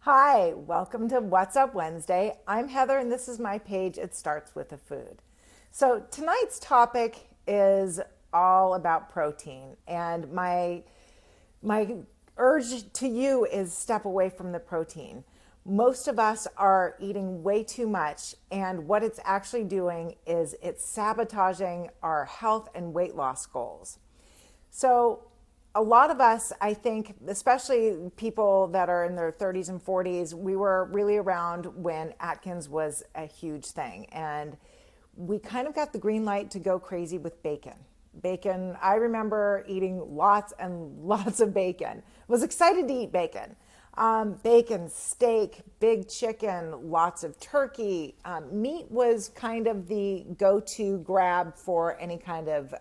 Hi, welcome to What's Up Wednesday. I'm Heather and this is my page. It starts with a food. So tonight's topic is all about protein, and my urge to you is step away from the protein. Most of us are eating way too much, and what it's actually doing is it's sabotaging our health and weight loss goals. So, a lot of us, I think, especially people that are in their 30s and 40s, we were really around when Atkins was a huge thing. And we kind of got the green light to go crazy with bacon. Bacon, I remember eating lots and lots of bacon. Was excited to eat bacon. Bacon, steak, big chicken, lots of turkey. Meat was kind of the go-to grab for any kind of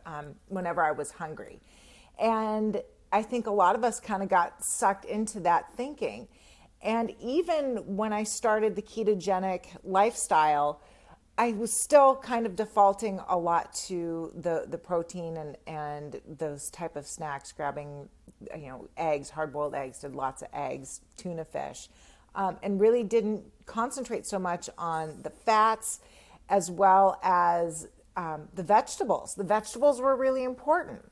whenever I was hungry. And I think a lot of us kind of got sucked into that thinking. And even when I started the ketogenic lifestyle, I was still kind of defaulting a lot to the protein and those type of snacks, grabbing, eggs, hard-boiled eggs, did lots of eggs, tuna fish, and really didn't concentrate so much on the fats as well as the vegetables. The vegetables were really important.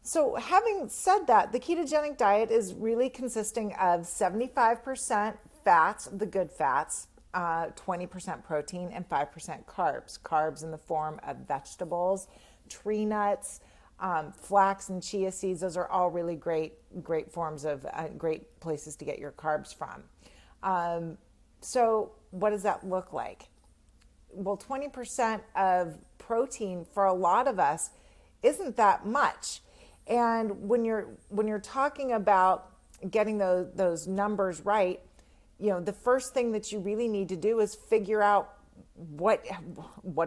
So having said that, the ketogenic diet is really consisting of 75% fats, the good fats, 20% protein, and 5% carbs. Carbs in the form of vegetables, tree nuts, flax and chia seeds. Those are all really great forms of great places to get your carbs from. So what does that look like? Well, 20% of protein for a lot of us isn't that much. And when you're talking about getting those numbers right, the first thing that you really need to do is figure out what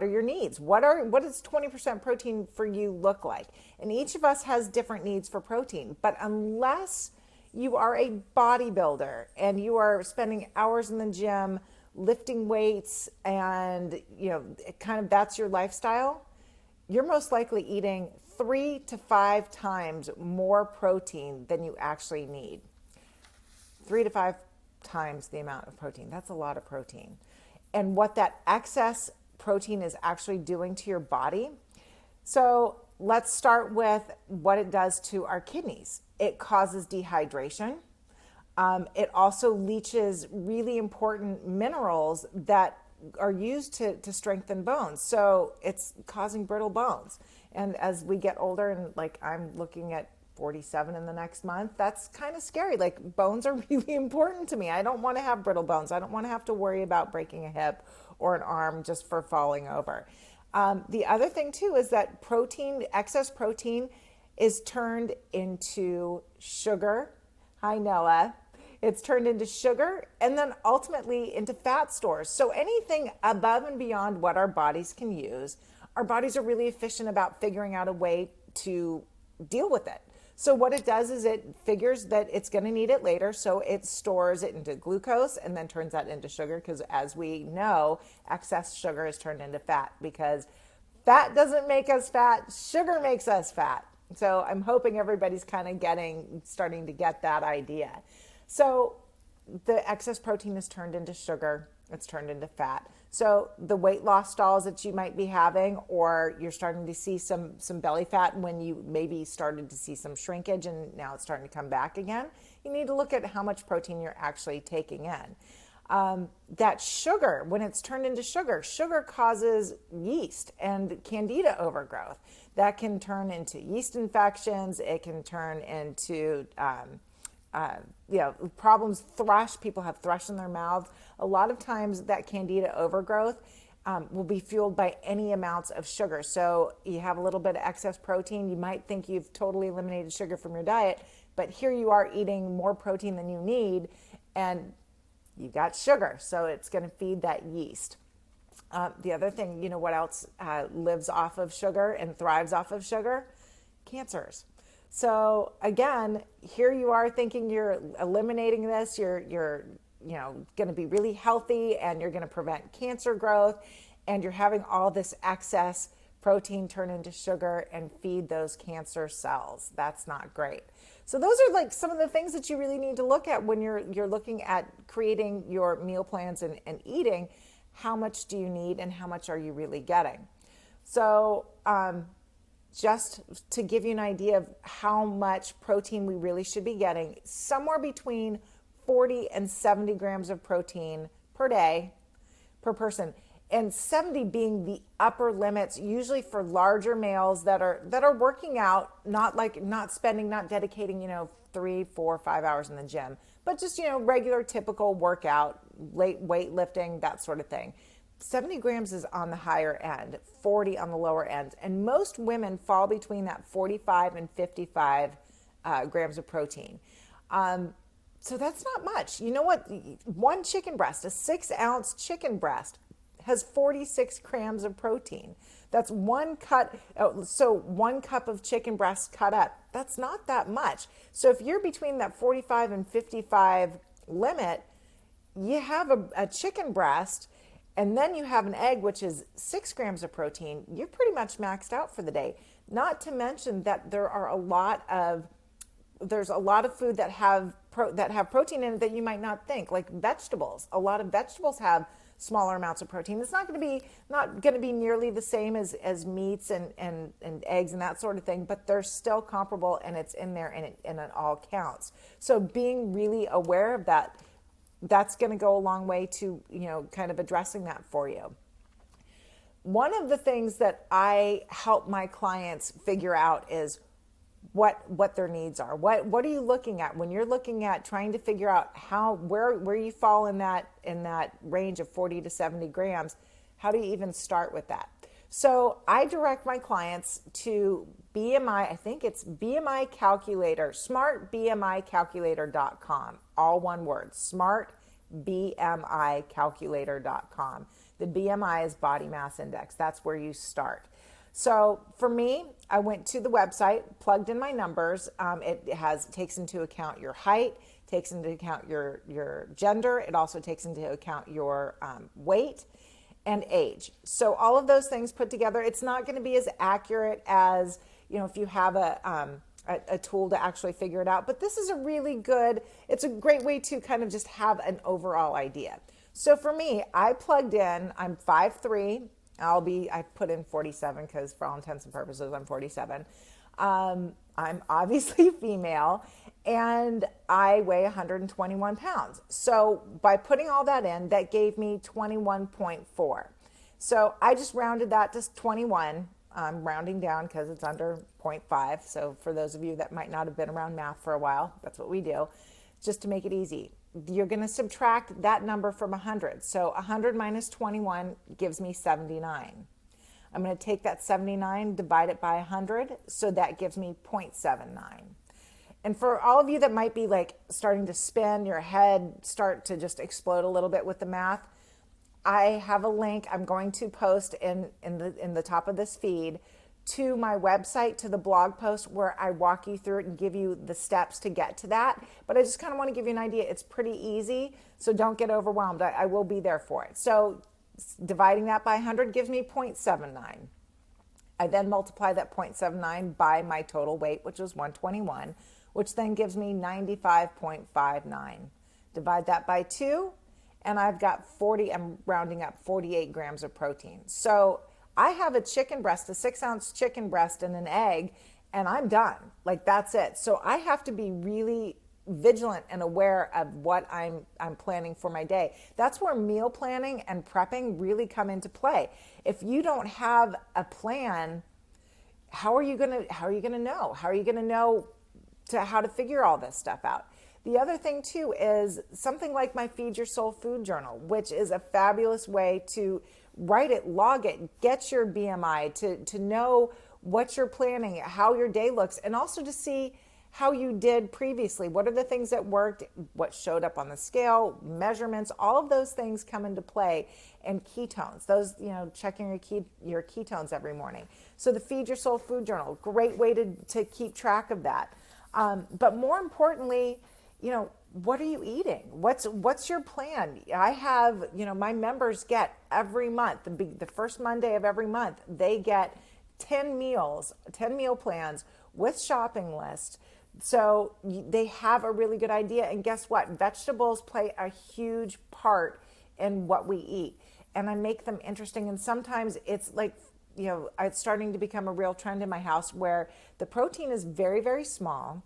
are your needs? What does 20% protein for you look like? And each of us has different needs for protein, but unless you are a bodybuilder and you are spending hours in the gym lifting weights and kind of that's your lifestyle, you're most likely eating 3 to 5 times more protein than you actually need. 3 to 5 times the amount of protein. That's a lot of protein. And what that excess protein is actually doing to your body. So let's start with what it does to our kidneys. It causes dehydration. It also leaches really important minerals that are used to strengthen bones. So it's causing brittle bones. And as we get older, and like I'm looking at 47 in the next month, that's kind of scary. Like bones are really important to me. I don't want to have brittle bones. I don't want to have to worry about breaking a hip or an arm just for falling over. The other thing too is that excess protein is turned into sugar. Hi, Noah. It's turned into sugar and then ultimately into fat stores. So anything above and beyond what our bodies can use, our bodies are really efficient about figuring out a way to deal with it. So what it does is it figures that it's going to need it later, so it stores it into glucose and then turns that into sugar, because as we know, excess sugar is turned into fat, because fat doesn't make us fat, sugar makes us fat. So I'm hoping everybody's kind of starting to get that idea. So the excess protein is turned into sugar, it's turned into fat. So the weight loss stalls that you might be having, or you're starting to see some belly fat when you maybe started to see some shrinkage and now it's starting to come back again, you need to look at how much protein you're actually taking in. That sugar, when it's turned into sugar, sugar causes yeast and candida overgrowth. That can turn into yeast infections. It can turn into problems. People have thrush in their mouths. A lot of times that candida overgrowth will be fueled by any amounts of sugar. So you have a little bit of excess protein. You might think you've totally eliminated sugar from your diet, but here you are eating more protein than you need, and you got sugar. So it's going to feed that yeast. The other thing, what else lives off of sugar and thrives off of sugar? Cancers. So again, here you are thinking you're eliminating this, you're going to be really healthy and you're going to prevent cancer growth, and you're having all this excess protein turn into sugar and feed those cancer cells. That's not great. So those are like some of the things that you really need to look at when you're looking at creating your meal plans and eating. How much do you need and how much are you really getting? So just to give you an idea of how much protein we really should be getting, somewhere between 40 and 70 grams of protein per day per person, and 70 being the upper limits, usually for larger males that are working out, not dedicating 3, 4, 5 hours in the gym, but just regular typical workout, late weightlifting, that sort of thing. 70 grams is on the higher end, 40 on the lower end, and most women fall between that 45 and 55 grams of protein. So that's not much. You know what? One chicken breast, a 6-ounce chicken breast, has 46 grams of protein. That's one cut. So 1 cup of chicken breast cut up. That's not that much. So if you're between that 45 and 55 limit, you have a chicken breast, and then you have an egg, which is 6 grams of protein. You're pretty much maxed out for the day. Not to mention that there's a lot of food that have protein in it that you might not think, like vegetables. A lot of vegetables have smaller amounts of protein. It's not going to be nearly the same as meats and eggs and that sort of thing, but they're still comparable, and it's in there, and it all counts. So being really aware of that, that's going to go a long way to kind of addressing that for you. One of the things that I help my clients figure out is what their needs are. What are you looking at when you're looking at trying to figure out where you fall in that range of 40 to 70 grams? How do you even start with that? So I direct my clients to BMI. I think it's BMI calculator, smartbmicalculator.com, all one word, smartbmicalculator.com. The BMI is body mass index. That's where you start. So for me, I went to the website, plugged in my numbers. It takes into account your height, takes into account your gender. It also takes into account your weight and age. So all of those things put together, it's not going to be as accurate as if you have a tool to actually figure it out. But this is it's a great way to kind of just have an overall idea. So for me, I plugged in, I'm 5'3". I put in 47 because for all intents and purposes, I'm 47. I'm obviously female, and I weigh 121 pounds. So by putting all that in, that gave me 21.4. So I just rounded that to 21. I'm rounding down because it's under 0.5. So for those of you that might not have been around math for a while, that's what we do, just to make it easy. You're going to subtract that number from 100. So 100 minus 21 gives me 79. I'm going to take that 79, divide it by 100, so that gives me 0.79. And for all of you that might be like starting to spin, your head start to just explode a little bit with the math, I have a link I'm going to post in the top of this feed to my website, to the blog post where I walk you through it and give you the steps to get to that. But I just kind of want to give you an idea. It's pretty easy, so don't get overwhelmed. I will be there for it. So dividing that by 100 gives me 0.79. I then multiply that 0.79 by my total weight, which was 121, which then gives me 95.59. Divide that by 2, and I've got I'm rounding up 48 grams of protein. So I have a chicken breast, a 6-ounce chicken breast and an egg, and I'm done. Like, that's it. So I have to be really vigilant and aware of what I'm planning for my day. That's where meal planning and prepping really come into play. If you don't have a plan, how are you gonna know? How are you gonna know how to figure all this stuff out? The other thing too is something like my Feed Your Soul food journal, which is a fabulous way to write it, log it, get your BMI, to know what you're planning, how your day looks, and also to see how you did previously. What are the things that worked, what showed up on the scale, measurements, all of those things come into play. And ketones, those, checking your ketones every morning. So the Feed Your Soul food journal, great way to keep track of that. But more importantly, what are you eating? What's your plan? I have, my members get every month, the first Monday of every month, they get 10 meals, 10 meal plans with shopping lists. So they have a really good idea. And guess what? Vegetables play a huge part in what we eat. And I make them interesting. And sometimes it's like, it's starting to become a real trend in my house where the protein is very, very small,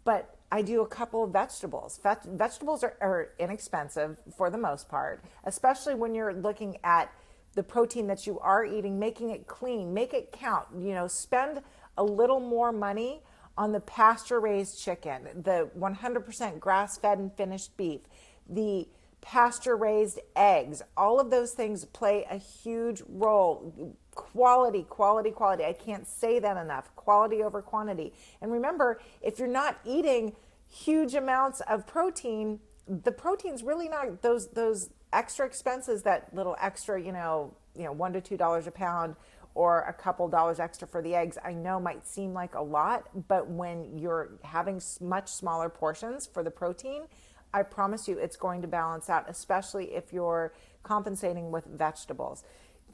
but I do a couple of vegetables. Vegetables are inexpensive for the most part, especially when you're looking at the protein that you are eating, making it clean, make it count. Spend a little more money on the pasture-raised chicken, the 100% grass-fed and finished beef, the pasture-raised eggs. All of those things play a huge role. Quality, quality, quality. I can't say that enough. Quality over quantity. And remember, if you're not eating huge amounts of protein, the protein's really not those extra expenses, that little extra, $1 to $2 a pound or a couple dollars extra for the eggs, I know might seem like a lot, but when you're having much smaller portions for the protein, I promise you it's going to balance out, especially if you're compensating with vegetables.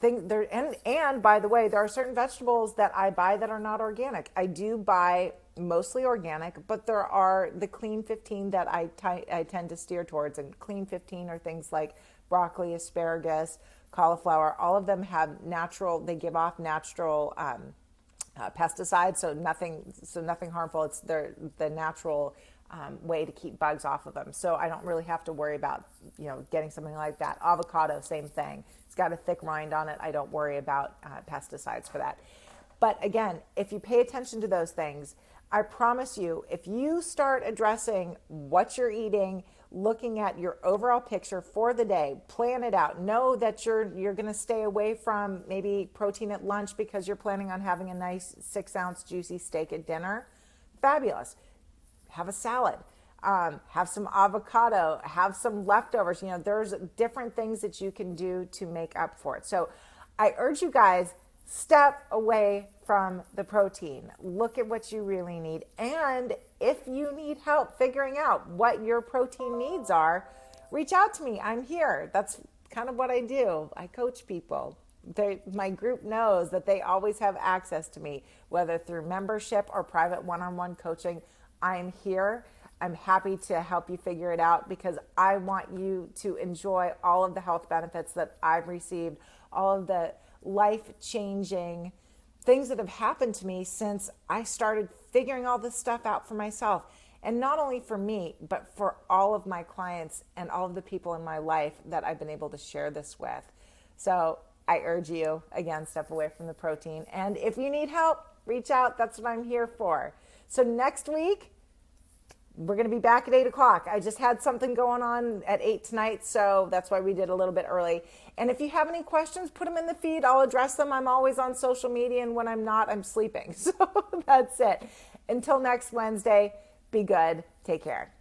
And by the way, there are certain vegetables that I buy that are not organic. I do buy mostly organic, but there are the clean 15 that I tend to steer towards. And clean 15 are things like broccoli, asparagus, cauliflower. All of them have they give off natural pesticides, so nothing harmful. It's the natural way to keep bugs off of them. So I don't really have to worry about, getting something like that. Avocado, same thing. It's got a thick rind on it. I don't worry about pesticides for that. But again, if you pay attention to those things, I promise you, if you start addressing what you're eating, looking at your overall picture for the day, plan it out. Know that you're going to stay away from maybe protein at lunch because you're planning on having a nice 6-ounce juicy steak at dinner. Fabulous. Have a salad. Have some avocado. Have some leftovers. There's different things that you can do to make up for it. So I urge you guys, step away from the protein. Look at what you really need. And if you need help figuring out what your protein needs are, reach out to me. I'm here. That's kind of what I do. I coach people. My group knows that they always have access to me, whether through membership or private one-on-one coaching. I'm here. I'm happy to help you figure it out because I want you to enjoy all of the health benefits that I've received, all of the life-changing things that have happened to me since I started figuring all this stuff out for myself. And not only for me, but for all of my clients and all of the people in my life that I've been able to share this with. So I urge you, again, step away from the protein. And if you need help, reach out. That's what I'm here for. So next week, we're going to be back at 8 o'clock. I just had something going on at 8 tonight, so that's why we did a little bit early. And if you have any questions, put them in the feed. I'll address them. I'm always on social media, and when I'm not, I'm sleeping. So that's it. Until next Wednesday, be good. Take care.